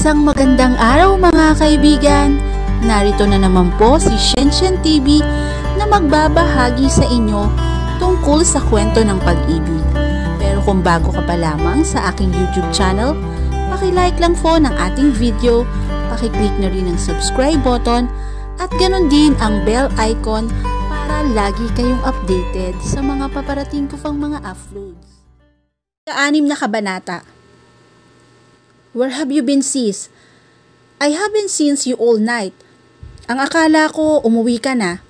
Isang magandang araw mga kaibigan! Narito na naman po si Shenshen TV na magbabahagi sa inyo tungkol sa kwento ng pag-ibig. Pero kung bago ka pa lamang sa aking YouTube channel, paki-like lang po ng ating video, paki-click na rin ang subscribe button at ganon din ang bell icon para lagi kayong updated sa mga paparating ko pang mga uploads. Ka-6 na kabanata. Where have you been, sis? I haven't seen you all night. Ang akala ko umuwi ka na.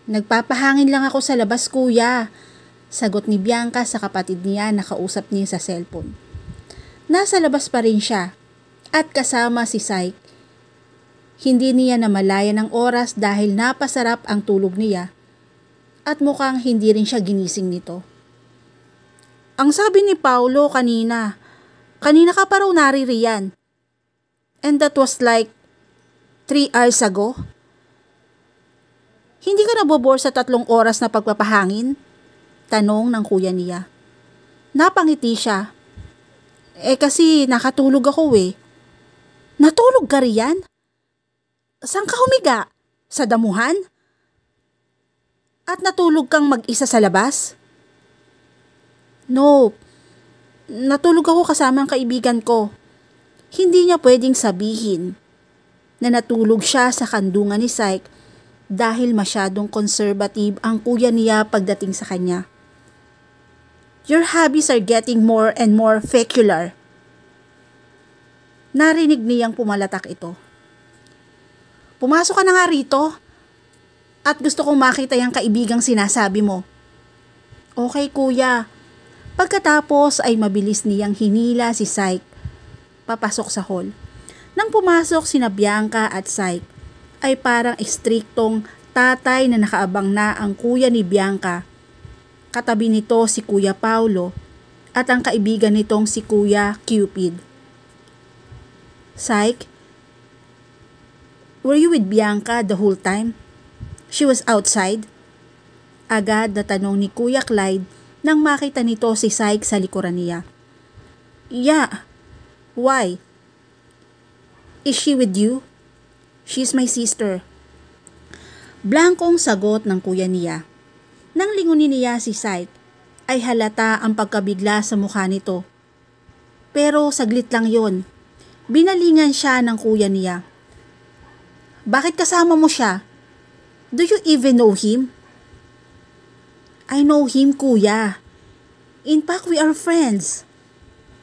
Nagpapahangin lang ako sa labas, kuya. Sagot ni Bianca sa kapatid niya na kausap niya sa cellphone. Nasa labas pa rin siya at kasama si Syke. Hindi niya namalayan ng oras dahil napasarap ang tulog niya at mukhang hindi rin siya ginising nito. Ang sabi ni Paulo kanina ka pa raw naririyan. And that was like 3 hours ago? Hindi ka nabobore sa 3 oras na pagpapahangin? Tanong ng kuya niya. Napangiti siya. Kasi nakatulog ako eh. Natulog ka riyan? Saan ka humiga? Sa damuhan? At natulog kang mag-isa sa labas? No. Natulog ako kasama ang kaibigan ko. Hindi niya pwedeng sabihin na natulog siya sa kandungan ni Syke dahil masyadong conservative ang kuya niya pagdating sa kanya. Your hobbies are getting more and more fecular. Narinig niyang pumalatak ito. Pumasok ka na nga rito at gusto kong makita yung kaibigang sinasabi mo. Okay kuya. Pagkatapos ay mabilis niyang hinila si Syke papasok sa hall. Nang pumasok sina Bianca at Syke ay parang istriktong tatay na nakaabang na ang kuya ni Bianca. Katabi nito si Kuya Paulo at ang kaibigan nitong si Kuya Cupid. Syke, were you with Bianca the whole time? She was outside? Agad na tanong ni Kuya Clyde nang makita nito si Syke sa likuran niya. Yeah. Why? Is she with you? She's my sister. Blankong sagot ng kuya niya. Nang lingunin niya si Syke, ay halata ang pagkabigla sa mukha nito. Pero saglit lang yon. Binalingan siya ng kuya niya. Bakit kasama mo siya? Do you even know him? I know him, kuya. In fact, we are friends.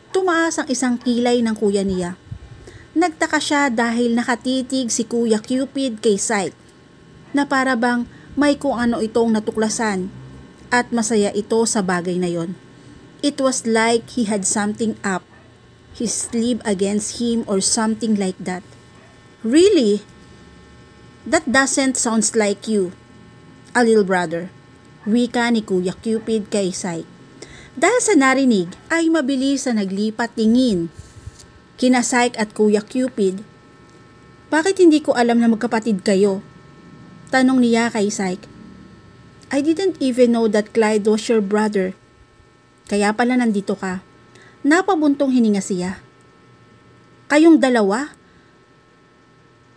Tumaas ang isang kilay ng kuya niya. Nagtaka siya dahil nakatitig si Kuya Cupid kay Syke na para bang may kung ano itong natuklasan at masaya ito sa bagay na yon. It was like he had something up his sleeve against him or something like that. Really? That doesn't sound like you, a little brother. Wika ni Kuya Cupid kay Syke. Dahil sa narinig ay mabilis na naglipat tingin kina Syke at Kuya Cupid. Bakit hindi ko alam na magkapatid kayo? Tanong niya kay Syke. I didn't even know that Clyde was your brother. Kaya pala nandito ka. Napabuntong hininga siya. Kayong dalawa?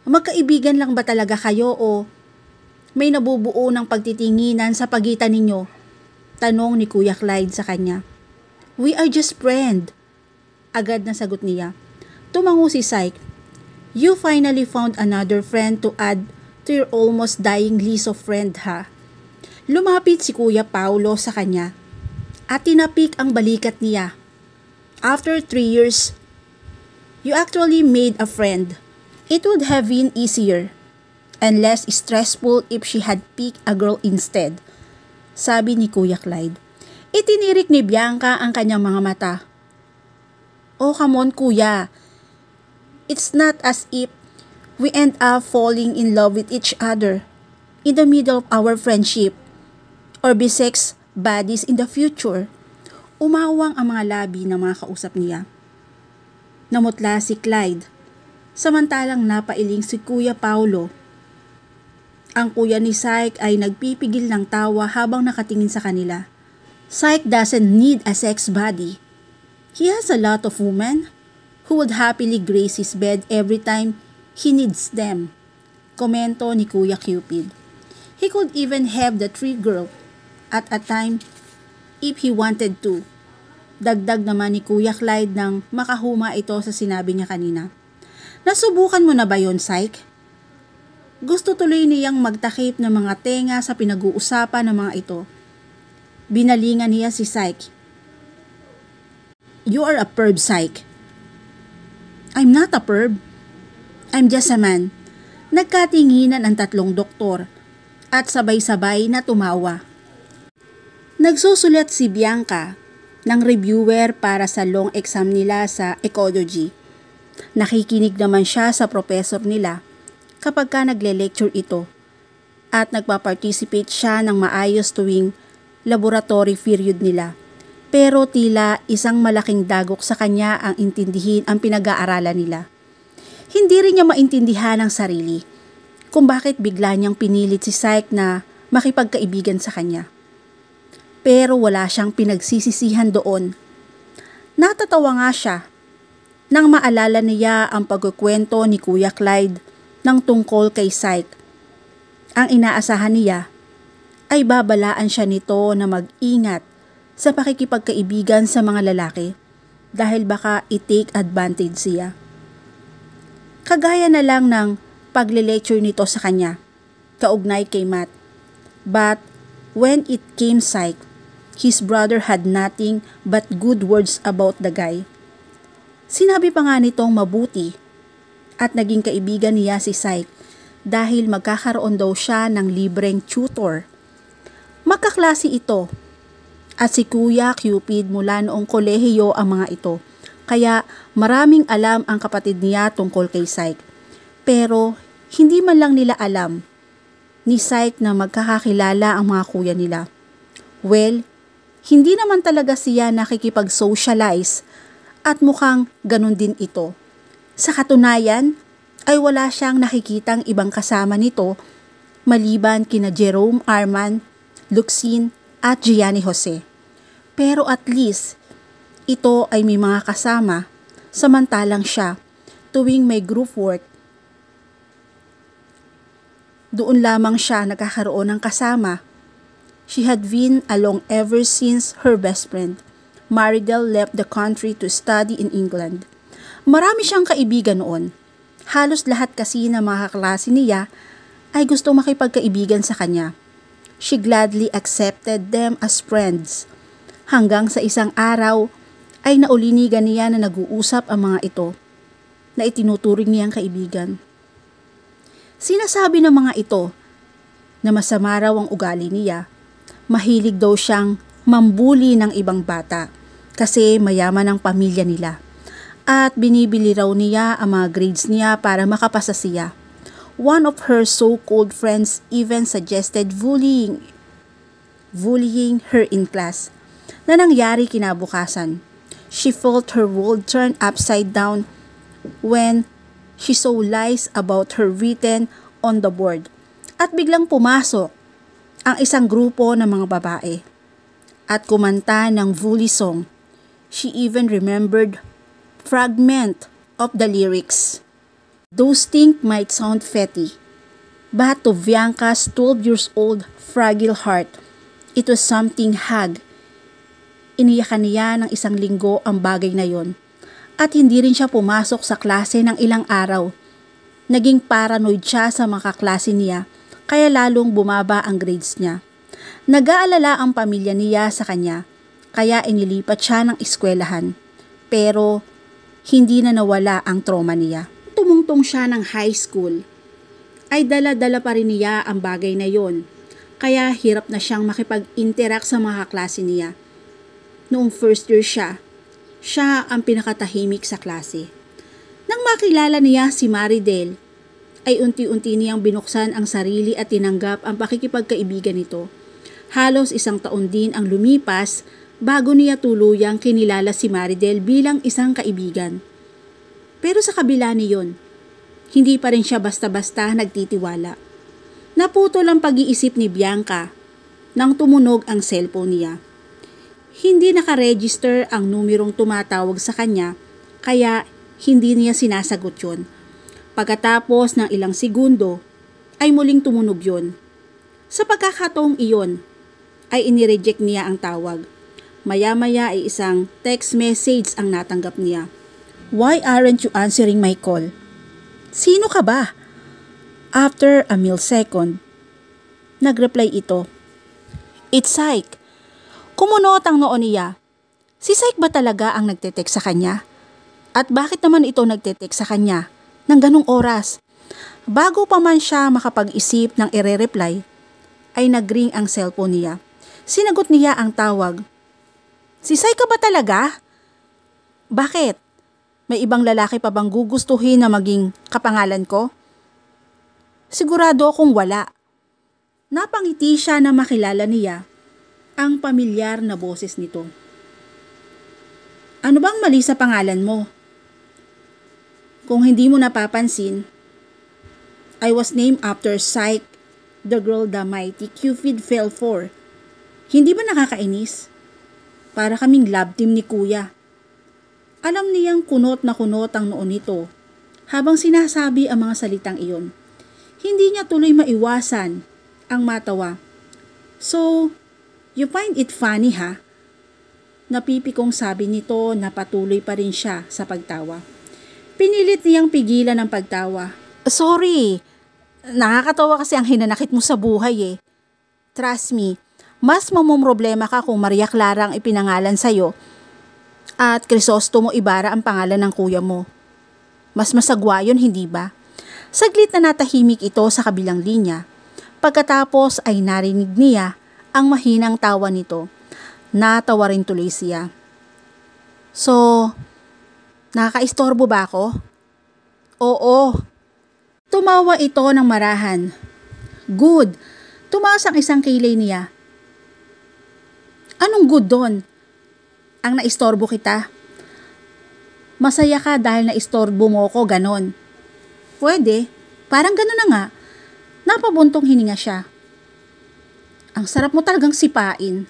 Magkaibigan lang ba talaga kayo o may nabubuo ng pagtitinginan sa pagitan ninyo? Tanong ni Kuya Clyde sa kanya. We are just friends. Agad na sagot niya. Tumango si Syke. You finally found another friend to add to your almost dying list of friend, ha? Lumapit si Kuya Paulo sa kanya at tinapik ang balikat niya. After 3 years, you actually made a friend. It would have been easier and less stressful if she had picked a girl instead, sabi ni Kuya Clyde. Itinirik ni Bianca ang kanyang mga mata. Oh, come on kuya. It's not as if we end up falling in love with each other in the middle of our friendship or be sex buddies in the future. Umawang ang mga labi ng mga kausap niya. Namutla si Clyde, samantalang napailing si Kuya Paulo. Ang kuya ni Syke ay nagpipigil ng tawa habang nakatingin sa kanila. Syke doesn't need a sex buddy. He has a lot of women. who would happily grace his bed every time he needs them. Komento ni Kuya Cupid. He could even have the tree girl at a time if he wanted to. Dagdag naman ni Kuya Clyde nang makahuma ito sa sinabi niya kanina. Nasubukan mo na ba yon, Psyche? Gusto tuloy niyang magtakip ng mga tenga sa pinag-uusapan ng mga ito. Binalingan niya si Psyche. You are a perv, Psyche. I'm not a perv. I'm just a man. Nagkatinginan ang tatlong doktor at sabay-sabay na tumawa. Nagsusulat si Bianca ng reviewer para sa long exam nila sa ecology. Nakikinig naman siya sa professor nila kapag ka nagle-lecture ito at nagpa-participate siya ng maayos tuwing laboratory period nila. Pero tila isang malaking dagok sa kanya ang intindihin ang pinag-aaralan nila. Hindi rin niya maintindihan ang sarili kung bakit bigla niyang pinilit si Psyche na makipagkaibigan sa kanya. Pero wala siyang pinagsisisihan doon. Natatawa nga siya nang maalala niya ang pagkukwento ni Kuya Clyde ng tungkol kay Psyche. Ang inaasahan niya ay babalaan siya nito na mag-ingat sa pakikipagkaibigan sa mga lalaki dahil baka i-take advantage siya. Kagaya na lang ng pagle-lecture nito sa kanya, kaugnay kay Matt. But when it came Psyche, his brother had nothing but good words about the guy. Sinabi pa nga nitong mabuti at naging kaibigan niya si Psyche dahil magkakaroon daw siya ng libreng tutor. Magkaklase ito at si Kuya Cupid mula noong kolehiyo ang mga ito. Kaya maraming alam ang kapatid niya tungkol kay Psyche. Pero hindi man lang nila alam ni Psyche na magkakakilala ang mga kuya nila. Well, hindi naman talaga siya nakikipag-socialize at mukhang ganun din ito. Sa katunayan ay wala siyang nakikitang ibang kasama nito maliban kina Jerome Arman, Luxine at Gianni Jose. Pero at least ito ay may mga kasama samantalang siya tuwing may group work. Doon lamang siya nagkakaroon ng kasama. She had been along ever since her best friend, Maridel, left the country to study in England. Marami siyang kaibigan noon. Halos lahat kasi ng mga kaklase niya ay gusto makipagkaibigan sa kanya. She gladly accepted them as friends. Hanggang sa isang araw ay naulinigan niya na nag-uusap ang mga ito na itinuturing niyang kaibigan. Sinasabi ng mga ito na masama raw ang ugali niya. Mahilig daw siyang mambuli ng ibang bata kasi mayaman ang pamilya nila. At binibili raw niya ang mga grades niya para makapasa siya. One of her so-called friends even suggested bullying her in class na nangyari kinabukasan. She felt her world turn upside down when she saw lies about her written on the board. At biglang pumasok ang isang grupo ng mga babae at kumanta ng bully song. She even remembered fragment of the lyrics. Those things might sound petty, but to Bianca's 12 years old fragile heart, it was something hag. Iniyakan niya ng isang linggo ang bagay na yon. At hindi rin siya pumasok sa klase ng ilang araw. Naging paranoid siya sa mga kaklase niya, kaya lalong bumaba ang grades niya. Nag-aalala ang pamilya niya sa kanya, kaya inilipat siya ng eskwelahan. Pero hindi na nawala ang trauma niya. Tumungtong siya ng high school, ay dala-dala pa rin niya ang bagay na yon. Kaya hirap na siyang makipag-interact sa mga kaklase niya. Noong first year siya ang pinakatahimik sa klase. Nang makilala niya si Maridel, ay unti-unti niyang binuksan ang sarili at tinanggap ang pakikipagkaibigan nito. Halos isang taon din ang lumipas bago niya tuluyang kinilala si Maridel bilang isang kaibigan. Pero sa kabila niyon, hindi pa rin siya basta-basta nagtitiwala. Naputol ang pag-iisip ni Bianca nang tumunog ang cellphone niya. Hindi nakaregister ang numerong tumatawag sa kanya, kaya Hindi niya sinasagot yun. Pagkatapos ng ilang segundo, ay muling tumunog yun. Sa pagkakataong iyon, ay inireject niya ang tawag. Maya-maya ay isang text message ang natanggap niya. Why aren't you answering my call? Sino ka ba? After a millisecond, nagreply ito. It's Syke. Kumunot ang noo niya. Si Syke ba talaga ang nagte-text sa kanya? At bakit naman ito nagte-text sa kanya ng ganong oras? Bago pa man siya makapag-isip ng ire-reply, ay nag-ring ang cellphone niya. Sinagot niya ang tawag. Si Syke ka ba talaga? Bakit? May ibang lalaki pa bang gugustuhin na maging kapangalan ko? Sigurado akong wala. Napangiti siya na makilala niya ang pamilyar na boses nito. Ano bang mali sa pangalan mo? Kung hindi mo napapansin, I was named after Syke, the girl the mighty Cupid fell for. Hindi ba nakakainis? Para kaming love team ni Kuya. Alam niyang kunot na kunot ang noo nito habang sinasabi ang mga salitang iyon. Hindi niya tuloy maiwasan ang matawa. So, you find it funny ha? Napipikong sabi nito na patuloy pa rin siya sa pagtawa. Pinilit niyang pigilan ang pagtawa. Sorry, nakakatawa kasi ang hinanakit mo sa buhay eh. Trust me, mas mamumroblema ka kung Maria Clara ang ipinangalan sa'yo at Crisostomo Ibarra ang pangalan ng kuya mo. Mas masagwa yun, hindi ba? Saglit na natahimik ito sa kabilang linya. Pagkatapos ay narinig niya ang mahinang tawa nito. Natawa rin tuloy siya. So, nakakaistorbo ba ako? Oo. Tumawa ito ng marahan. Good. Tumaas ang isang kilay niya. Anong good doon? Ang naistorbo kita? Masaya ka dahil naistorbo mo ko, ganon. Pwede. Parang ganon na nga. Napabuntong hininga siya. Ang sarap mo talagang sipain.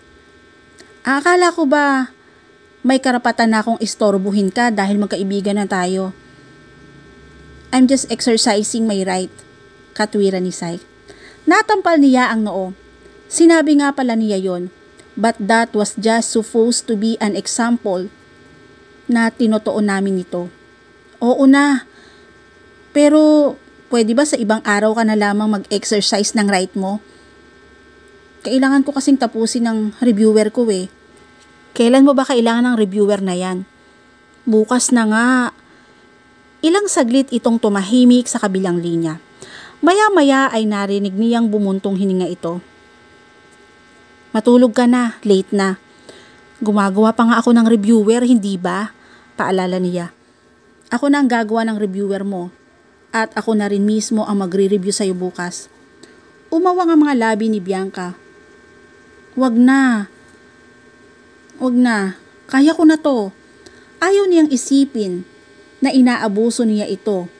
Akala ko ba may karapatan na akong istorbuhin ka dahil magkaibigan na tayo? I'm just exercising my right, katwiran ni Syke. Natampal niya ang noo. Sinabi nga pala niya yon, but that was just supposed to be an example na tinutuon namin ito. Oo na, pero pwede ba sa ibang araw ka na lamang mag-exercise ng right mo? Kailangan ko kasing tapusin ng reviewer ko eh. Kailan mo ba kailangan ng reviewer na yan? Bukas na nga. Ilang saglit itong tumahimik sa kabilang linya. Maya-maya ay narinig niyang bumuntong hininga ito. Matulog ka na, late na. Gumagawa pa nga ako ng reviewer, hindi ba? Paalala niya. Ako na ang gagawa ng reviewer mo. At ako na rin mismo ang magre-review sa'yo bukas. Umawang ang mga labi ni Bianca. Wag na. Wag na. Kaya ko na to. Ayaw niyang isipin na inaabuso niya ito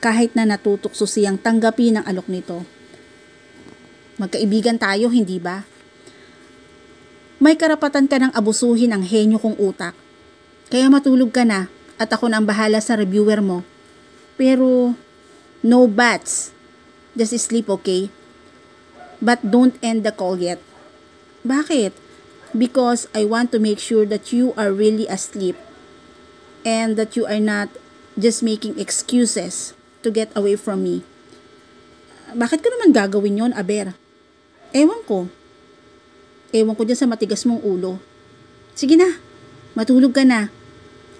kahit na natutukso siyang tanggapin ang alok nito. Magkaibigan tayo, hindi ba? May karapatan ka ng abusuhin ang henyo kong utak. Kaya matulog ka na at ako na ang bahala sa reviewer mo. Pero no bats. Just sleep, okay? But don't end the call yet. Bakit? Because I want to make sure that you are really asleep and that you are not just making excuses to get away from me. Bakit ko naman gagawin yon, Aber? Ewan ko. Ewan ko dyan sa matigas mong ulo. Sige na, matulog ka na.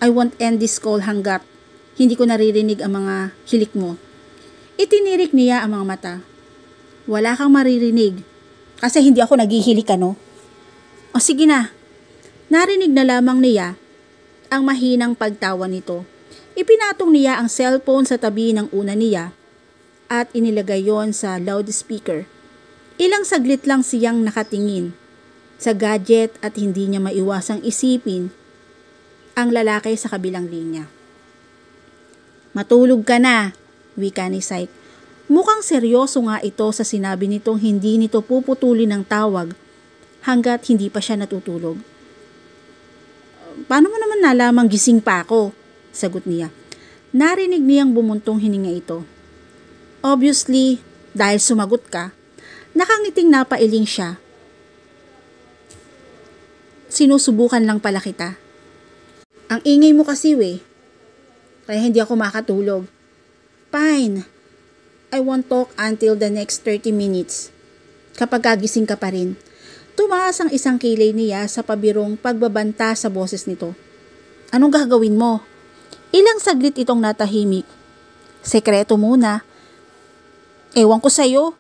I won't end this call hanggat hindi ko naririnig ang mga hilik mo. Itinirik niya ang mga mata. Wala kang maririnig kasi hindi ako naghihilik, ano? O sige na. Narinig na lamang niya ang mahinang pagtawa nito. Ipinatong niya ang cellphone sa tabi ng una niya at inilagay yon sa loudspeaker. Ilang saglit lang siyang nakatingin sa gadget at hindi niya maiwasang isipin ang lalaki sa kabilang linya. Matulog ka na, wika ni Syke. Mukhang seryoso nga ito sa sinabi nitong hindi nito puputulin ng tawag hanggat hindi pa siya natutulog. Paano mo naman nalamang gising pa ako? Sagot niya. Narinig niyang bumuntong hininga ito. Obviously, dahil sumagot ka, nakangiting napailing siya. Sinusubukan lang pala kita. Ang ingay mo kasi kaya hindi ako makatulog. Fine. I won't talk until the next 30 minutes. Kapag kagising ka pa rin. Tumaas ang isang kilay niya sa pabirong pagbabanta sa boses nito. Anong gagawin mo? Ilang saglit itong natahimik. Sekreto muna. Ewan ko sa'yo.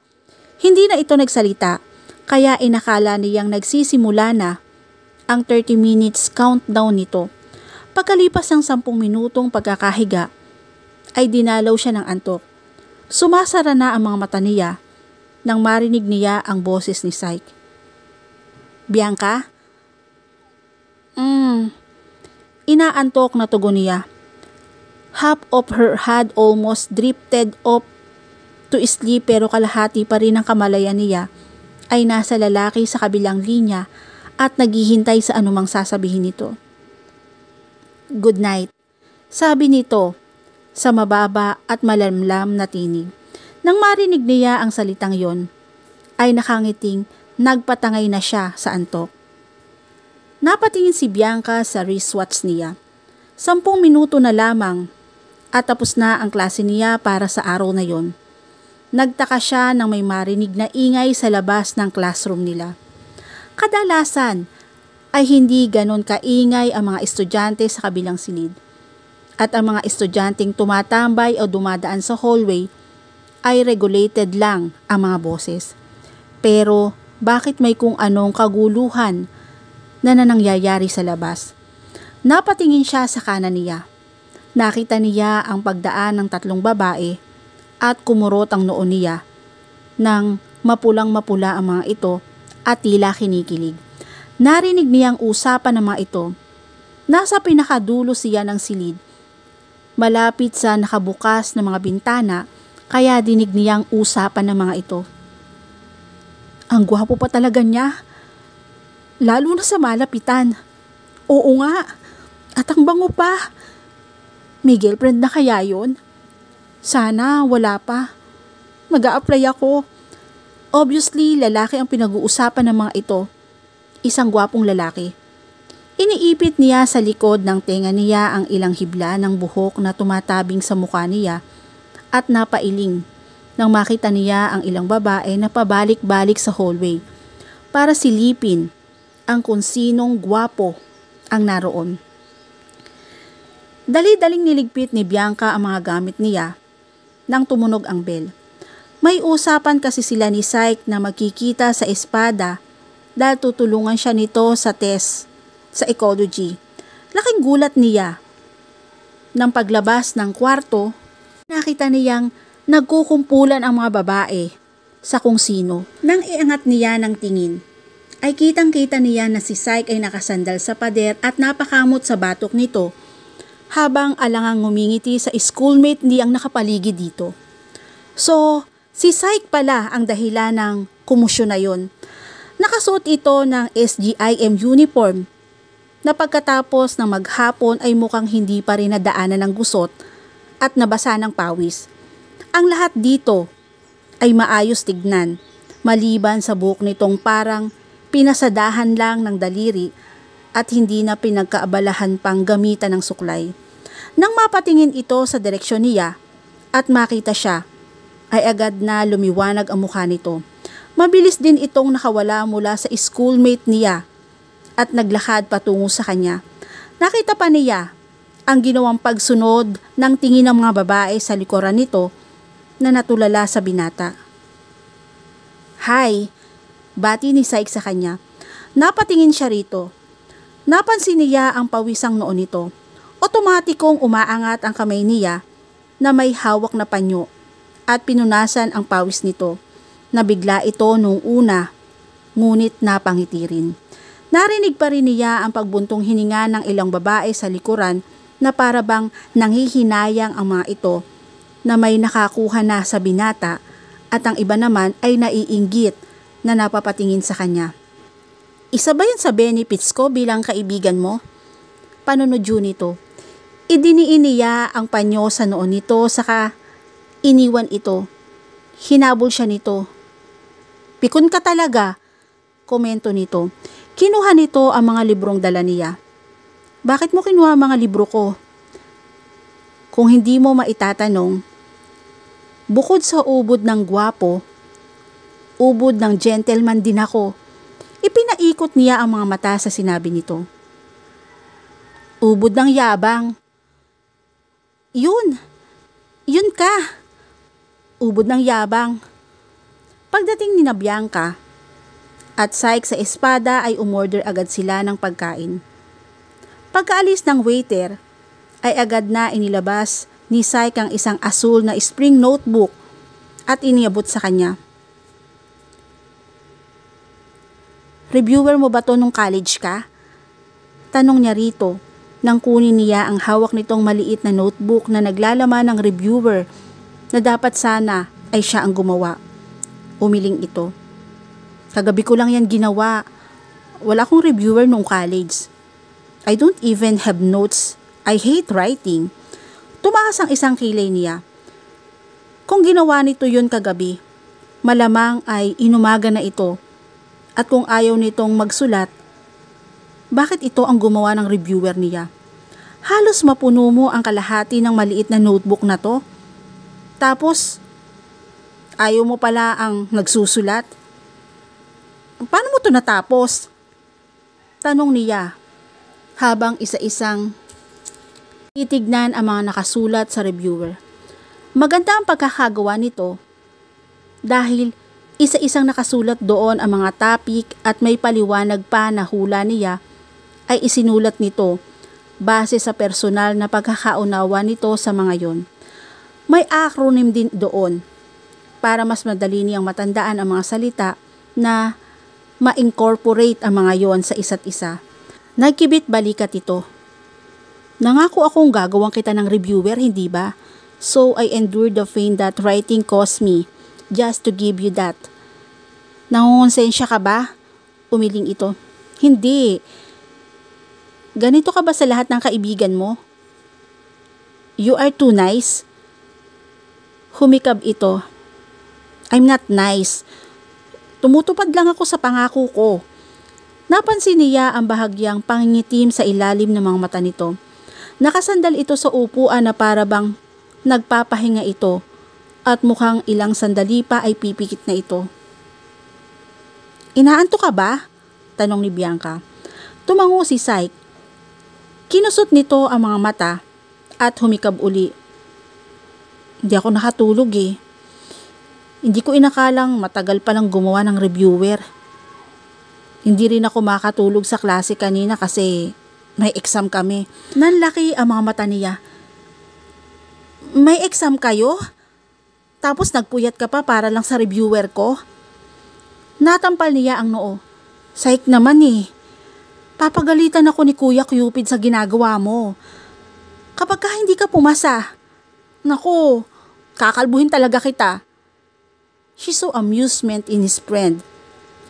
Hindi na ito nagsalita, kaya inakala niyang nagsisimula na ang 30 minutes countdown nito. Pagkalipas ng 10 minutong pagkakahiga, ay dinalaw siya ng antok. Sumasara na ang mga mata niya nang marinig niya ang boses ni Syke. Bianca? Inaantok na tugon niya. Half of her had almost drifted off to sleep pero kalahati pa rin ang kamalayan niya ay nasa lalaki sa kabilang linya at naghihintay sa anumang sasabihin nito. Good night, sabi nito sa mababa at malamlam na tinig. Nang marinig niya ang salitang yon, ay nakangiting nagpatangay na siya sa antok. Napatingin si Bianca sa wristwatch niya. 10 minuto na lamang at tapos na ang klase niya para sa araw na yon. Nagtaka siya nang may marinig na ingay sa labas ng classroom nila. Kadalasan ay hindi ganon kaingay ang mga estudyante sa kabilang silid. At ang mga estudyanteng tumatambay o dumadaan sa hallway ay regulated lang ang mga boses. Pero bakit may kung anong kaguluhan na nangyayari sa labas? Napatingin siya sa kanan niya. Nakita niya ang pagdaan ng 3 babae at kumurot ang noo niya nang mapulang-mapula ang mga ito at tila kinikilig. Narinig niyang usapan ng mga ito. Nasa pinakadulo siya ng silid, malapit sa nakabukas na mga bintana, kaya dinig niyang usapan ng mga ito. Ang gwapo pa talaga niya, lalo na sa malapitan. Oo nga, at ang bango pa. May girlfriend na kaya yun? Sana wala pa. Mag-a-apply ako. Obviously, lalaki ang pinag-uusapan ng mga ito. Isang gwapong lalaki. Iniipit niya sa likod ng tenga niya ang ilang hibla ng buhok na tumatabing sa mukha niya at napailing nang makita niya ang ilang babae na pabalik-balik sa hallway para silipin ang kung sinong gwapo ang naroon. Dali-daling niligpit ni Bianca ang mga gamit niya nang tumunog ang bell. May usapan kasi sila ni Syke na magkikita sa espada dahil tutulungan siya nito sa test sa ecology. Laking gulat niya. Nang paglabas ng kwarto, nakita niyang nagkukumpulan ang mga babae sa kung sino. Nang iangat niya ng tingin, ay kitang-kita niya na si Syke ay nakasandal sa pader at napakamot sa batok nito habang alangang ngumingiti sa schoolmate niyang nakapaligid dito. So, si Syke pala ang dahilan ng kumusyon na yon. Nakasuot ito ng SGIM uniform na pagkatapos ng maghapon ay mukhang hindi pa rin nadaanan ng gusot at nabasa ng pawis. Ang lahat dito ay maayos tignan, maliban sa buhok nitong parang pinasadahan lang ng daliri at hindi na pinagkaabalahan pang gamitan ng suklay. Nang mapatingin ito sa direksyon niya at makita siya, ay agad na lumiwanag ang mukha nito. Mabilis din itong nakawala mula sa schoolmate niya at naglakad patungo sa kanya. Nakita pa niya ang ginawang pagsunod ng tingin ng mga babae sa likuran nito na natulala sa binata. Hi, bati ni Syke sa kanya. Napatingin siya rito. Napansin niya ang pawisang noo nito. Otomatikong umaangat ang kamay niya na may hawak na panyo at pinunasan ang pawis nito. Nabigla ito nung una, ngunit napangiti rin. Narinig pa rin niya ang pagbuntong hininga ng ilang babae sa likuran na parabang nanghihinayang ang mga ito na may nakakuha na sa binata at ang iba naman ay naiinggit na napapatingin sa kanya. Isa ba yan sa benefits ko bilang kaibigan mo? Panunodyo nito. Idiniin niya ang panyo sa noon nito saka iniwan ito. Hinabol siya nito. Pikon ka talaga, komento nito. Kinuha nito ang mga librong dala niya. Bakit mo kinuha ang mga libro ko? Kung hindi mo maitatanong, bukod sa ubod ng gwapo, ubod ng gentleman din ako. Ipinaikot niya ang mga mata sa sinabi nito. Ubod ng yabang. Yun ka. Ubod ng yabang. Pagdating ni na Bianca at Syke sa espada ay umorder agad sila ng pagkain. Pagkaalis ng waiter ay agad na inilabas ni Syke ang isang asul na spring notebook at iniabot sa kanya. Reviewer mo ba to nung college ka? Tanong niya rito nang kunin niya ang hawak nitong maliit na notebook na naglalaman ng reviewer na dapat sana ay siya ang gumawa. Umiling ito. Kagabi ko lang yan ginawa. Wala akong reviewer nung college. I don't even have notes. I hate writing. Tumaas ang isang kilay niya. Kung ginawa nito yun kagabi, malamang ay inumaga na ito. At kung ayaw nitong magsulat, bakit ito ang gumawa ng reviewer niya? Halos mapuno mo ang kalahati ng maliit na notebook na to. Tapos, ayaw mo pala ang nagsusulat? Paano mo to natapos? Tanong niya habang isa-isang titignan ang mga nakasulat sa reviewer. Maganda ang pagkakagawa nito dahil isa-isang nakasulat doon ang mga topic at may paliwanag pa na hula niya ay isinulat nito base sa personal na pagkakaunawa nito sa mga yon. May acronym din doon para mas madali niyang matandaan ang mga salita na ma-incorporate ang mga yon sa isa't isa. Nagkibit balikat ito. Nangako akong gagawang kita ng reviewer, hindi ba? So I endured the pain that writing cost me just to give you that. Nangungonsensya ka ba? Umiling ito. Hindi. Ganito ka ba sa lahat ng kaibigan mo? You are too nice. Humikab ito. I'm not nice. Tumutupad lang ako sa pangako ko. Napansin niya ang bahagyang pangingitim sa ilalim ng mga mata nito. Nakasandal ito sa upuan na para bang nagpapahinga ito at mukhang ilang sandali pa ay pipikit na ito. Inaanto ka ba? Tanong ni Bianca. Tumango si Syke. Kinusot nito ang mga mata at humikab uli. Hindi ako nakatulog eh. Hindi ko inakalang matagal palang gumawa ng reviewer. Hindi rin ako makatulog sa klase kanina kasi may exam kami. Nanlaki ang mga mata niya. May exam kayo? Tapos nagpuyat ka pa para lang sa reviewer ko? Natampal niya ang noo. Syke naman eh. Papagalitan ako ni Kuya Cupid sa ginagawa mo. Kapag ka hindi ka pumasa, naku, kakalbuhin talaga kita. She saw amusement in his friend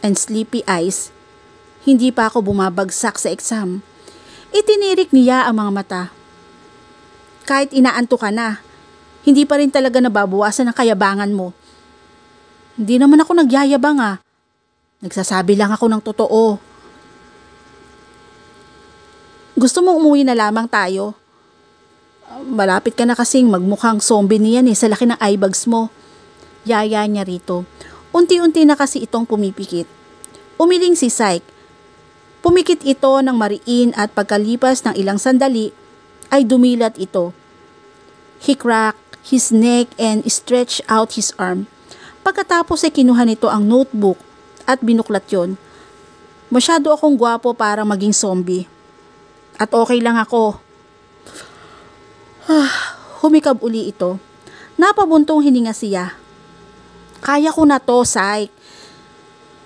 and sleepy eyes. Hindi pa ako bumabagsak sa exam. Itinirik niya ang mga mata. Kahit inaanto ka na, hindi pa rin talaga nababawasan ang kayabangan mo. Hindi naman ako nagyayabang ah. Nagsasabi lang ako ng totoo. Gusto mong umuwi na lamang tayo? Malapit ka na kasing magmukhang zombie niyan eh sa laki ng eyebags mo. Yaya niya rito. Unti-unti na kasi itong pumipikit. Umiling si Syke. Pumikit ito ng mariin at pagkalipas ng ilang sandali ay dumilat ito. He cracked his neck and stretched out his arm. Pagkatapos ay kinuha nito ang notebook at binuklat yon. Masyado akong gwapo para maging zombie. At okay lang ako. Humikab uli ito. Napabuntong hininga siya. Kaya ko na to, Syke.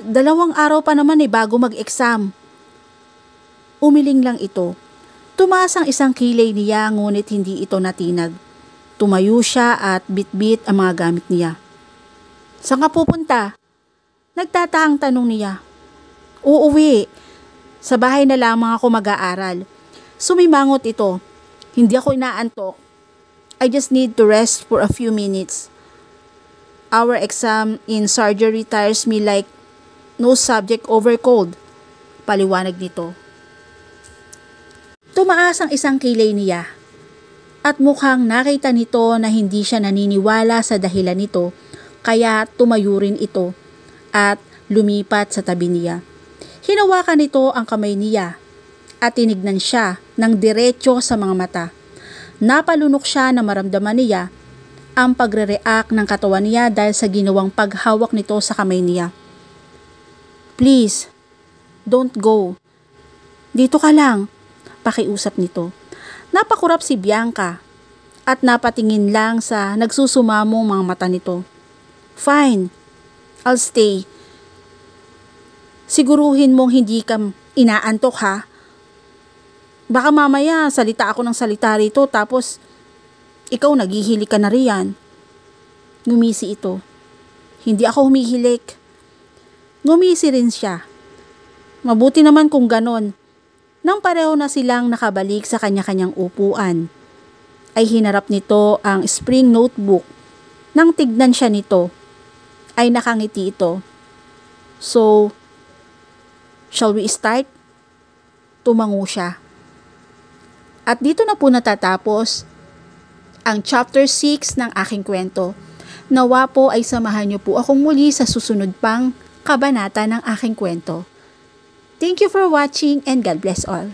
2 araw pa naman bago mag-exam. Umiling lang ito. Tumaas ang isang kilay niya ngunit hindi ito natinag. Tumayo siya at bitbit ang mga gamit niya. Saan ka pupunta? Nagtataang tanong niya. Uuwi. Sa bahay na lamang ako mag-aaral. Sumimangot ito. Hindi ako inaantok. I just need to rest for a few minutes. Our exam in surgery tires me like no subject over cold. Paliwanag nito. Tumaas ang isang kilay niya at mukhang nakita nito na hindi siya naniniwala sa dahilan nito kaya tumayo rin ito at lumipat sa tabi niya. Hinawakan nito ang kamay niya at tinignan siya ng diretso sa mga mata. Napalunok siya na maramdaman niya ang pagre-react ng katawan niya dahil sa ginawang paghawak nito sa kamay niya. Please, don't go. Dito ka lang, pakiusap nito. Napakurap si Bianca at napatingin lang sa nagsusumamong mga mata nito. Fine, I'll stay. Siguruhin mong hindi ka inaantok ha. Baka mamaya salita ako ng salita rito tapos ikaw naghihili ka na riyan. Ngumisi ito. Hindi ako humihilik. Ngumisi rin siya. Mabuti naman kung ganon. Nang pareho na silang nakabalik sa kanya-kanyang upuan, ay hinarap nito ang spring notebook. Nang tignan siya nito, ay nakangiti ito. So, shall we start? Tumango siya. At dito na po natatapos ang chapter 6 ng aking kwento. Nawa po ay samahan niyo po akong muli sa susunod pang kabanata ng aking kwento. Thank you for watching and God bless all.